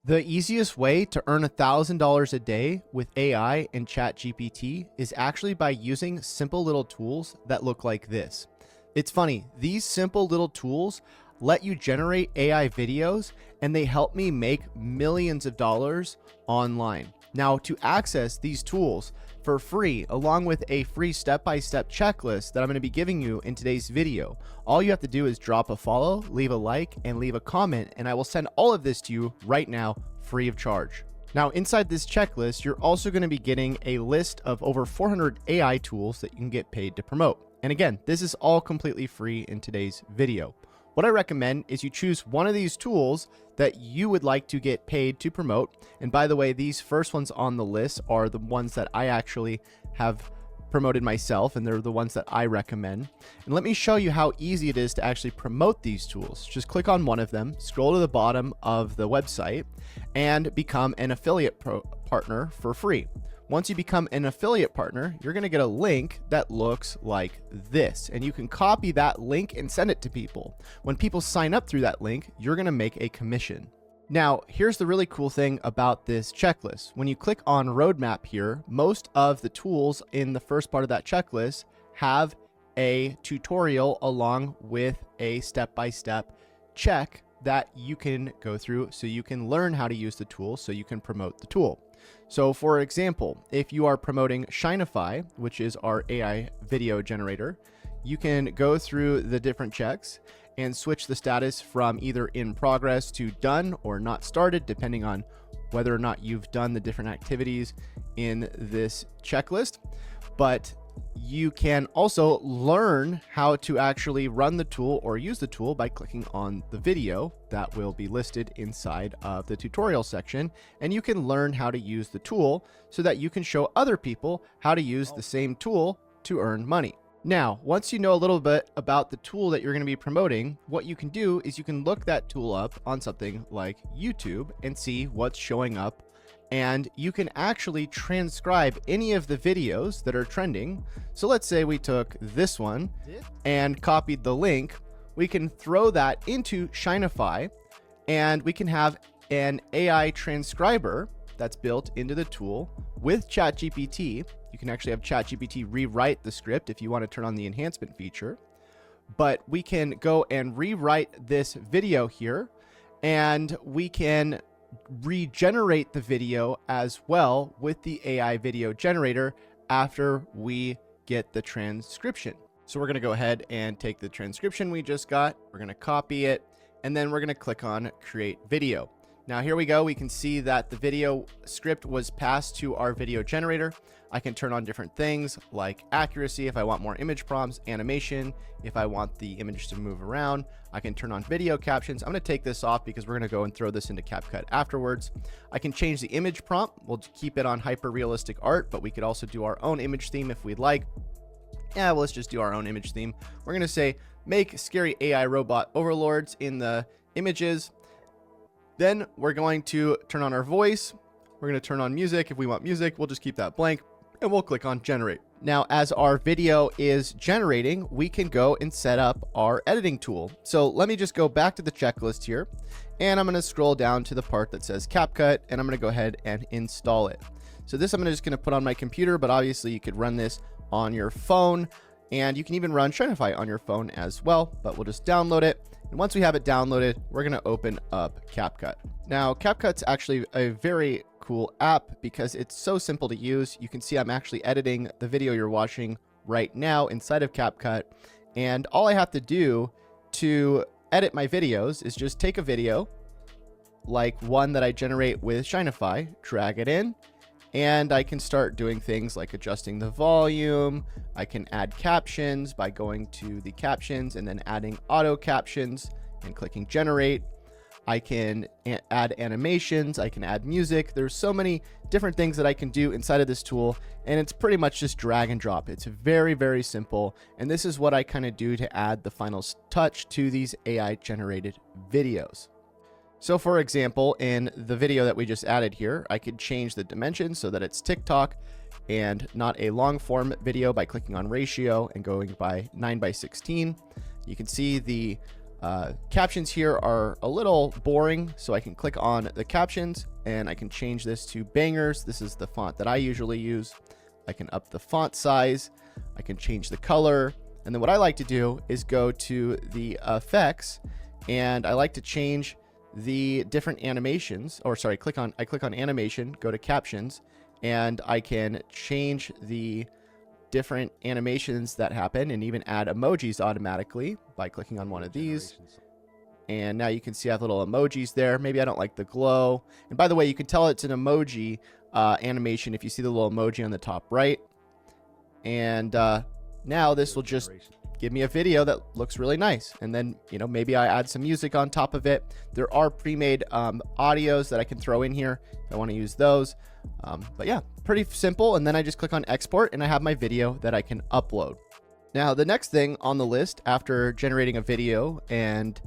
The easiest way to earn $1,000 a day with AI and ChatGPT is actually by using simple little tools that look like this. It's funny, these simple little tools let you generate AI videos and they help me make millions of dollars online. Now, to access these tools for free, along with a free step-by-step checklist that I'm going to be giving you in today's video, all you have to do is drop a follow, leave a like, and leave a comment, and I will send all of this to you right now, free of charge. Now, inside this checklist, you're also going to be getting a list of over 400 AI tools that you can get paid to promote. And again, this is all completely free in today's video. What I recommend is you choose one of these tools that you would like to get paid to promote. And by the way, these first ones on the list are the ones that I actually have promoted myself, and they're the ones that I recommend. And let me show you how easy it is to actually promote these tools. Just click on one of them, scroll to the bottom of the website, and become an affiliate partner for free. Once you become an affiliate partner, you're going to get a link that looks like this, and you can copy that link and send it to people. When people sign up through that link, you're going to make a commission. Now, here's the really cool thing about this checklist. When you click on roadmap here, most of the tools in the first part of that checklist have a tutorial along with a step-by-step check that you can go through so you can learn how to use the tool so you can promote the tool. So for example, if you are promoting Shinify, which is our AI video generator, you can go through the different checks and switch the status from either in progress to done or not started, depending on whether or not you've done the different activities in this checklist. But you can also learn how to actually run the tool or use the tool by clicking on the video that will be listed inside of the tutorial section. And you can learn how to use the tool so that you can show other people how to use the same tool to earn money. Now, once you know a little bit about the tool that you're going to be promoting, what you can do is you can look that tool up on something like YouTube and see what's showing up. And you can actually transcribe any of the videos that are trending. So let's say we took this one and copied the link. We can throw that into Shinify, and we can have an AI transcriber that's built into the tool with ChatGPT. You can actually have ChatGPT rewrite the script if you want to turn on the enhancement feature. But we can go and rewrite this video here, and we can regenerate the video as well with the AI video generator after we get the transcription. So we're going to go ahead and take the transcription we just got, we're going to copy it, and then we're going to click on create video. Now here we go. We can see that the video script was passed to our video generator. I can turn on different things like accuracy if I want more image prompts, animation if I want the image to move around. I can turn on video captions. I'm going to take this off because we're going to go and throw this into CapCut afterwards. I can change the image prompt. We'll keep it on hyper realistic art, but we could also do our own image theme if we'd like. Yeah, well, let's just do our own image theme. We're going to say make scary AI robot overlords in the images. Then we're going to turn on our voice. We're going to turn on music. If we want music, we'll just keep that blank and we'll click on generate. Now, as our video is generating, we can go and set up our editing tool. So let me just go back to the checklist here, and I'm going to scroll down to the part that says CapCut, and I'm going to go ahead and install it. So this I'm just going to put on my computer, but obviously you could run this on your phone, and you can even run Shinify on your phone as well, but we'll just download it. And once we have it downloaded, we're going to open up CapCut. Now, CapCut's actually a very cool app because it's so simple to use. You can see I'm actually editing the video you're watching right now inside of CapCut. And all I have to do to edit my videos is just take a video like one that I generate with Shinify, drag it in, and I can start doing things like adjusting the volume. I can add captions by going to the captions and then adding auto captions and clicking generate. I can add animations, I can add music. There's so many different things that I can do inside of this tool, and it's pretty much just drag and drop. It's very, very simple. And this is what I kind of do to add the final touch to these AI generated videos. So for example, in the video that we just added here, I could change the dimensions so that it's TikTok and not a long form video by clicking on ratio and going by 9:16. You can see the Captions here are a little boring, so I can click on the captions and I can change this to bangers. This is the font that I usually use. I can up the font size, I can change the color, and then what I like to do is go to the effects, and I like to change the different animations, or sorry, I click on animation, go to captions, and I can change the different animations that happen and even add emojis automatically by clicking on one of these. And now you can see I have little emojis there. Maybe I don't like the glow. And by the way, you can tell it's an emoji animation if you see the little emoji on the top right. And now this will just give me a video that looks really nice. And then, you know, maybe I add some music on top of it. There are pre-made audios that I can throw in here if I want to use those. But yeah, pretty simple. And then I just click on export and I have my video that I can upload. Now, the next thing on the list after generating a video and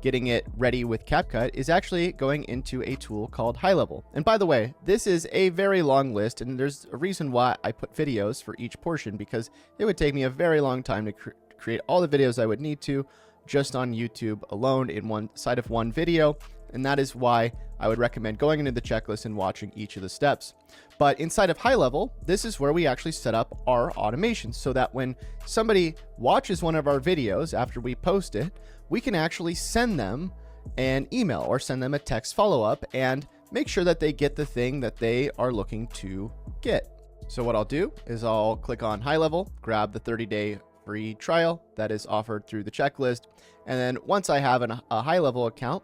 getting it ready with CapCut is actually going into a tool called HighLevel. And by the way, this is a very long list, and there's a reason why I put videos for each portion, because it would take me a very long time to create all the videos I would need to just on YouTube alone in one side of one video. And that is why I would recommend going into the checklist and watching each of the steps. But inside of HighLevel, this is where we actually set up our automations so that when somebody watches one of our videos after we post it, we can actually send them an email or send them a text follow-up and make sure that they get the thing that they are looking to get. So what I'll do is I'll click on HighLevel, grab the 30-day free trial that is offered through the checklist. And then once I have a HighLevel account,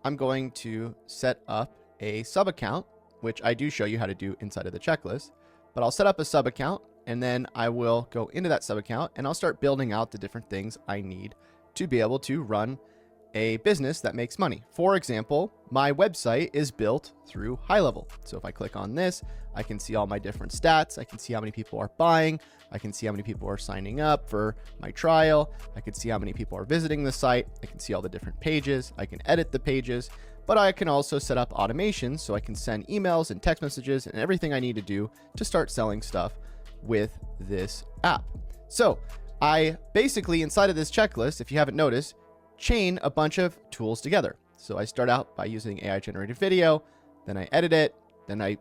I'm going to set up a sub account, which I do show you how to do inside of the checklist, but I'll set up a sub account and then I will go into that sub account and I'll start building out the different things I need to be able to run a business that makes money. For example, my website is built through HighLevel. So if I click on this, I can see all my different stats. I can see how many people are buying. I can see how many people are signing up for my trial. I can see how many people are visiting the site. I can see all the different pages. I can edit the pages, but I can also set up automations so I can send emails and text messages and everything I need to do to start selling stuff with this app. So I basically, inside of this checklist, if you haven't noticed, chain a bunch of tools together. So I start out by using AI generated video, then I edit it, then I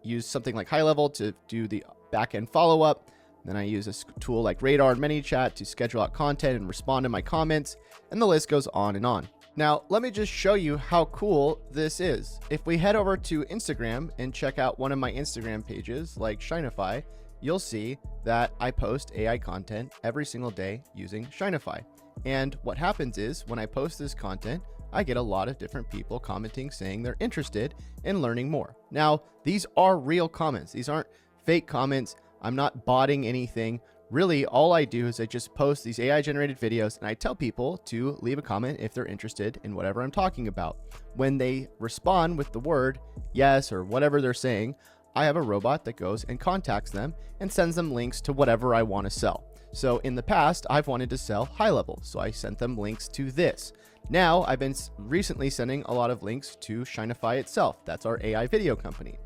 use something like HighLevel to do the backend follow-up, then I use a tool like Radar and ManyChat to schedule out content and respond to my comments, and the list goes on and on. Now, let me just show you how cool this is. If we head over to Instagram and check out one of my Instagram pages like Shinify, you'll see that I post AI content every single day using Shinify. And what happens is when I post this content, I get a lot of different people commenting saying they're interested in learning more. Now, these are real comments. These aren't fake comments. I'm not botting anything. Really, all I do is I just post these AI generated videos and I tell people to leave a comment if they're interested in whatever I'm talking about. When they respond with the word yes or whatever they're saying, I have a robot that goes and contacts them and sends them links to whatever I want to sell. So in the past, I've wanted to sell HighLevel, so I sent them links to this. Now, I've been recently sending a lot of links to Shinify itself. That's our AI video company.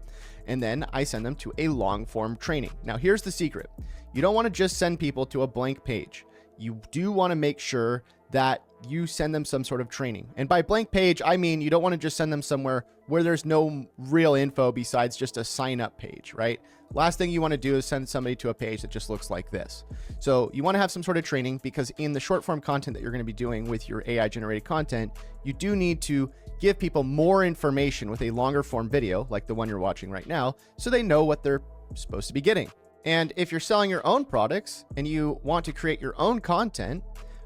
And then I send them to a long form training. Now, here's the secret. You don't want to just send people to a blank page. You do want to make sure that you send them some sort of training. And by blank page, I mean you don't want to just send them somewhere where there's no real info besides just a sign up page, right? Last thing you want to do is send somebody to a page that just looks like this. So you want to have some sort of training, because in the short form content that you're going to be doing with your AI generated content, you do need to give people more information with a longer form video like the one you're watching right now, so they know what they're supposed to be getting. And if you're selling your own products and you want to create your own content,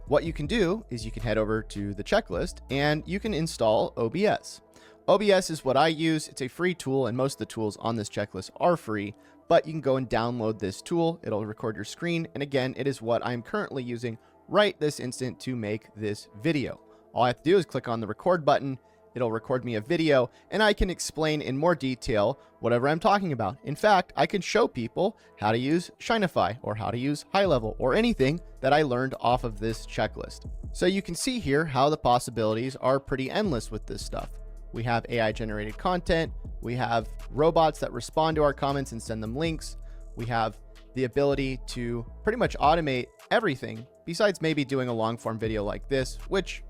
what you can do is you can head over to the checklist and you can install OBS. OBS is what I use. It's a free tool, and most of the tools on this checklist are free, but you can go and download this tool. It'll record your screen. And again, it is what I'm currently using right this instant to make this video. All I have to do is click on the record button. It'll record me a video and I can explain in more detail whatever I'm talking about. In fact, I can show people how to use Shinify or how to use HighLevel or anything that I learned off of this checklist. So you can see here how the possibilities are pretty endless with this stuff. We have AI generated content. We have robots that respond to our comments and send them links. We have the ability to pretty much automate everything besides maybe doing a long form video like this, which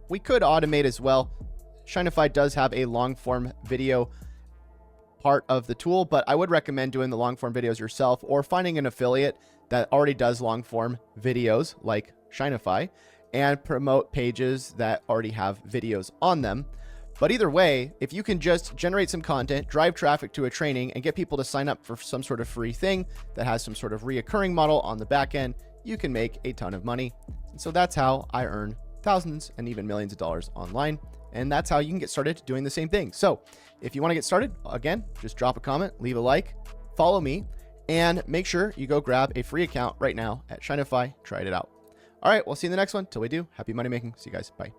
we could automate as well. Shinify does have a long form video part of the tool, but I would recommend doing the long form videos yourself or finding an affiliate that already does long form videos like Shinify and promote pages that already have videos on them. But either way, if you can just generate some content, drive traffic to a training, and get people to sign up for some sort of free thing that has some sort of reoccurring model on the back end, you can make a ton of money. And so that's how I earn thousands and even millions of dollars online. And that's how you can get started doing the same thing. So if you want to get started, again, just drop a comment, leave a like, follow me, and make sure you go grab a free account right now at Shinify. Try it out. All right, we'll see you in the next one. Till we do, happy money making. See you guys. Bye.